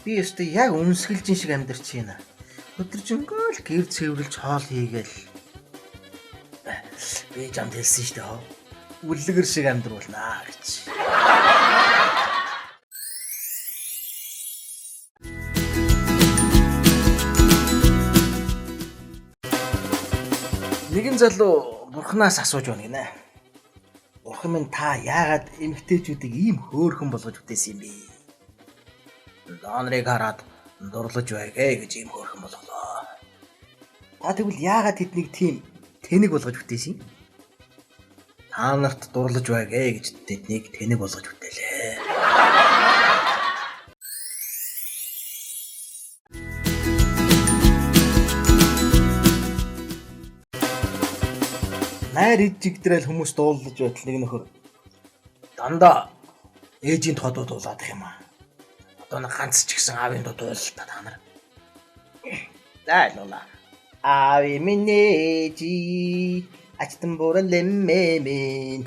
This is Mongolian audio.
Би өстө яг үнсгэлжин шиг амьдарч байна. Өдөржингөө л гэр цэвэрлж хоол хийгээл. Би жамд хэлсэн шүү дээ. Үлгэр шиг амьдруулнаа гэж. Нэгэн залуу бурхнаас асууж байна гинэ. Бурхан минь та яагаад эмгтээчүүдийг ийм хөөрхөн болгож бүтээсэн юм бэ? Донорыг хараад дурлаж байгээ гэж ийм хөөрхөн болголоо. Та тэгвэл яагаад тэднийг тийм тэнэг болгож бүтээсэн? Та нарт дурлаж байгээ гэж тэднийг тэнэг болгож бүтээлээ. Найр ижигдрэл хүмүүс дуулж байтал нэг нөхөр дандаа ээжийн тодоо дуулаадах юм аа. Одоо нэг ганц ч гэсэн аавын тодоо л та нар. Дайлуулаа. Ави минь ээжи ачтан бүрэлэммэн.